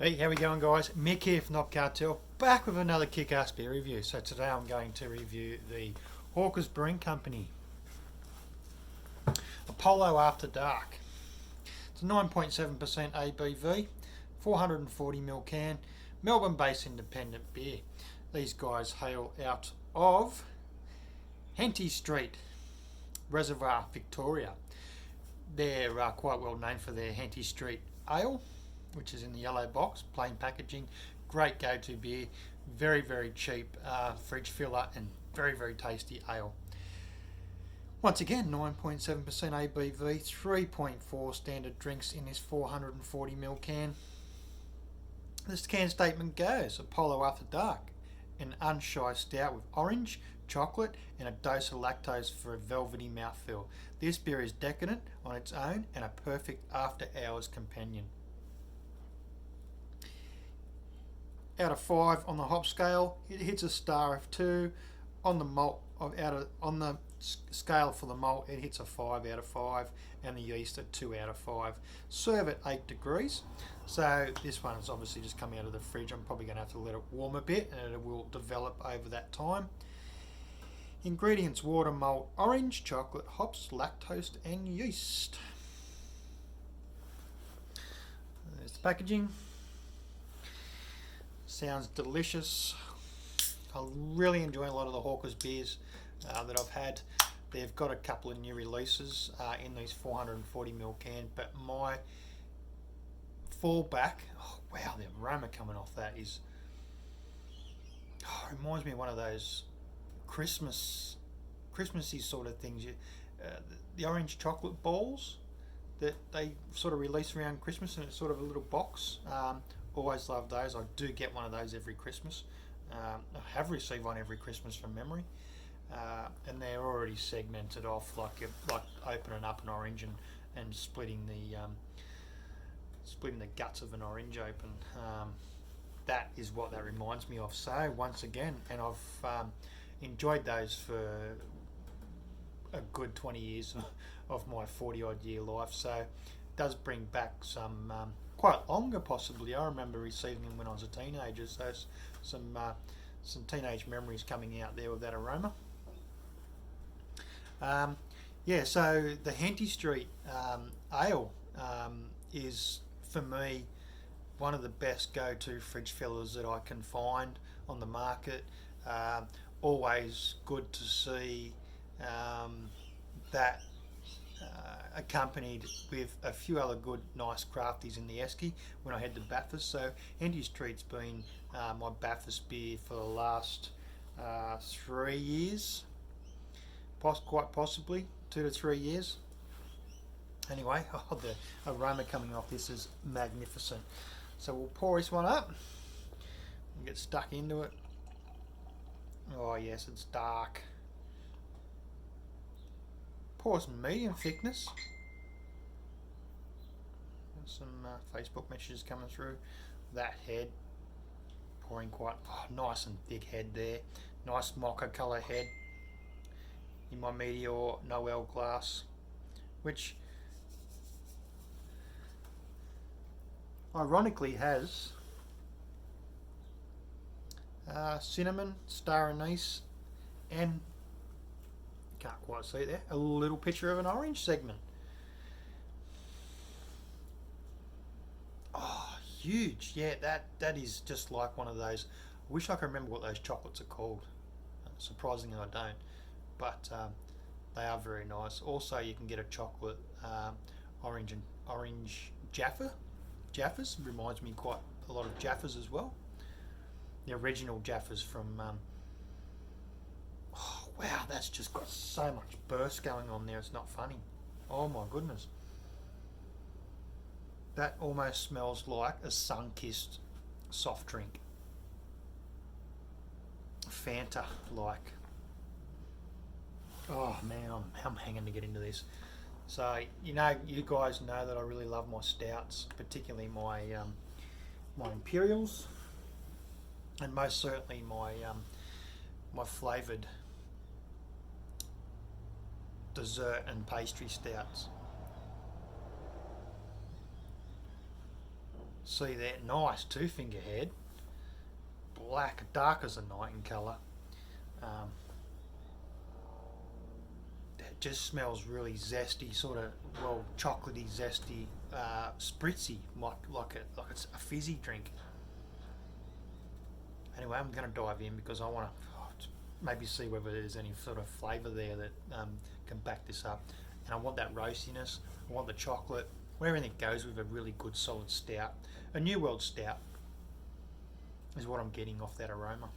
Hey, how we going, guys? Mick here from Knob Cartel, back with another kick-ass beer review. So today I'm going to review the Hawker's Brewing Company Apollo After Dark. It's a 9.7% ABV, 440ml can, Melbourne-based independent beer. These guys hail out of Henty Street, Reservoir, Victoria. They're quite well known for their Henty Street Ale, which is in the yellow box, plain packaging, great go-to beer, very, very cheap fridge filler and very, very tasty ale. Once again, 9.7% ABV, 3.4 standard drinks in this 440ml can. This can statement goes, Apollo After Dark, an unshy stout with orange, chocolate and a dose of lactose for a velvety mouthfeel. This beer is decadent on its own and a perfect after hours companion. Out of 5 on the hop scale, it hits a star of 2. On the malt on the scale for the malt, it hits a 5 out of 5, and the yeast a 2 out of 5. Serve at 8 degrees. So this one is obviously just coming out of the fridge. I'm probably going to have to let it warm a bit, and it will develop over that time. Ingredients: water, malt, orange, chocolate, hops, lactose, and yeast. There's the packaging. Sounds delicious. I really enjoy a lot of the Hawker's beers that I've had. They've got a couple of new releases in these 440ml can, but my fallback, oh wow, the aroma coming off that is, reminds me of one of those Christmassy sort of things. The orange chocolate balls that they sort of release around Christmas, and it's sort of a little box. Always love those. I do get one of those every Christmas. I have received one every Christmas from memory, and they're already segmented off like opening up an orange and splitting the guts of an orange open. That is what that reminds me of. So once again, and I've enjoyed those for a good 20 years of my 40 odd year life. So it does bring back some quite longer possibly. I remember receiving them when I was a teenager, so some teenage memories coming out there with that aroma. Yeah, so the Henty Street Ale is for me one of the best go-to fridge fillers that I can find on the market. Always good to see that accompanied with a few other good nice crafties in the esky when I head to Bathurst. So Henty Street's been my Bathurst beer for the last 3 years, quite possibly 2 to 3 years. Anyway, the aroma coming off this is magnificent. So we'll pour this one up and get stuck into it. Oh yes, it's dark. Pour some medium thickness. Some Facebook messages coming through. That head pouring quite nice and thick head there. Nice mocha colour head in my Meteor Noel glass, which ironically has cinnamon, star anise, and can't quite see there, a little picture of an orange segment. Oh, huge. Yeah, that is just like one of those. I wish I could remember what those chocolates are called. Surprisingly I don't, but they are very nice. Also you can get a chocolate orange Jaffas reminds me quite a lot of Jaffas as well. The original Jaffas from oh wow, that's just got so much burst going on there, it's not funny. Oh my goodness. That almost smells like a sun-kissed soft drink. Fanta like. Oh man, I'm hanging to get into this. So you guys know that I really love my stouts, particularly my my imperials, and most certainly my flavoured dessert and pastry stouts. See that nice two finger head, black, dark as a night in colour. Um, it just smells really zesty, sort of chocolatey, zesty, spritzy, like it's a fizzy drink. Anyway, I'm going to dive in because I want to maybe see whether there's any sort of flavour there that can back this up. And I want that roastiness, I want the chocolate, where everything goes with a really good solid stout. A New World stout is what I'm getting off that aroma.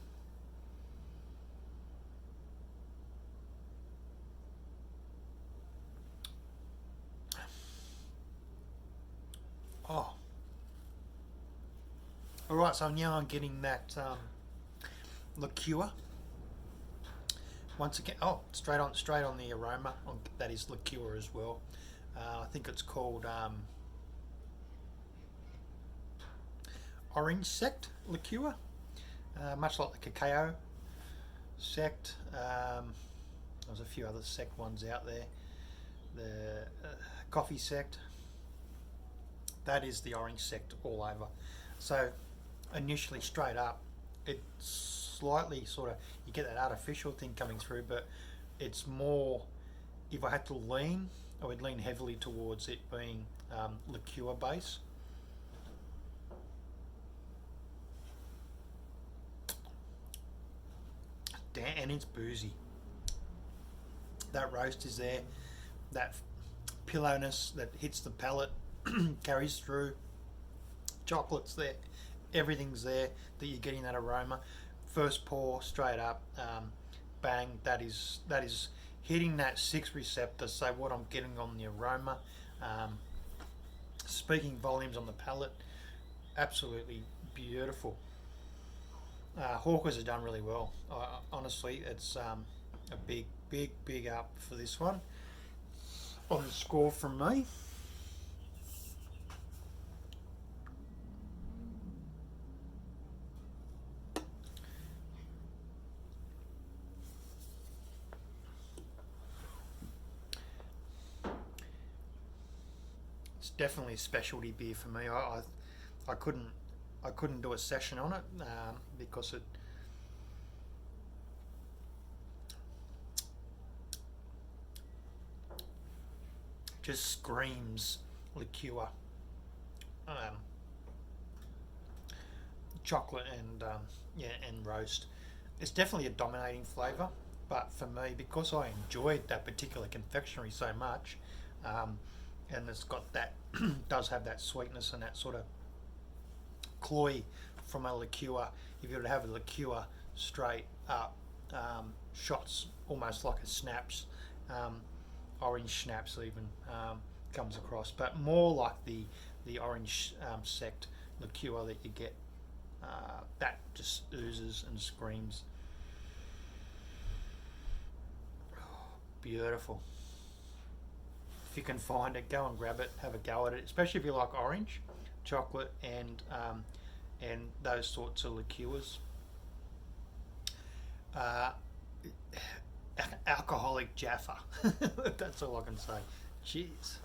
Oh. Alright, so now I'm getting that liqueur. Once again, straight on the aroma. That is liqueur as well. I think it's called orange sect liqueur, much like the cacao sect. There's a few other sect ones out there. The coffee sect. That is the orange sect all over. So initially, straight up, it's slightly sort of, you get that artificial thing coming through, but it's more, if I had to lean, I would lean heavily towards it being liqueur base. And it's boozy. That roast is there, that pillowness that hits the palate carries through. Chocolate's there, everything's there that you're getting that aroma. First pour, straight up, bang. That is hitting that 6 receptor. So what I'm getting on the aroma, speaking volumes on the palate, absolutely beautiful. Hawkers have done really well. Honestly, it's a big up for this one on the score from me. It's definitely a specialty beer for me. I couldn't do a session on it because it just screams liqueur, chocolate, and roast. It's definitely a dominating flavour, but for me, because I enjoyed that particular confectionery so much, and it's got that does have that sweetness and that sort of cloy from a liqueur. If you were to have a liqueur straight up, shots almost like a schnapps, orange schnapps even comes across, but more like the orange sect liqueur that you get. That just oozes and screams. Beautiful. If you can find it, go and grab it, have a go at it, especially if you like orange, chocolate, and those sorts of liqueurs. Alcoholic Jaffa. That's all I can say. Cheers.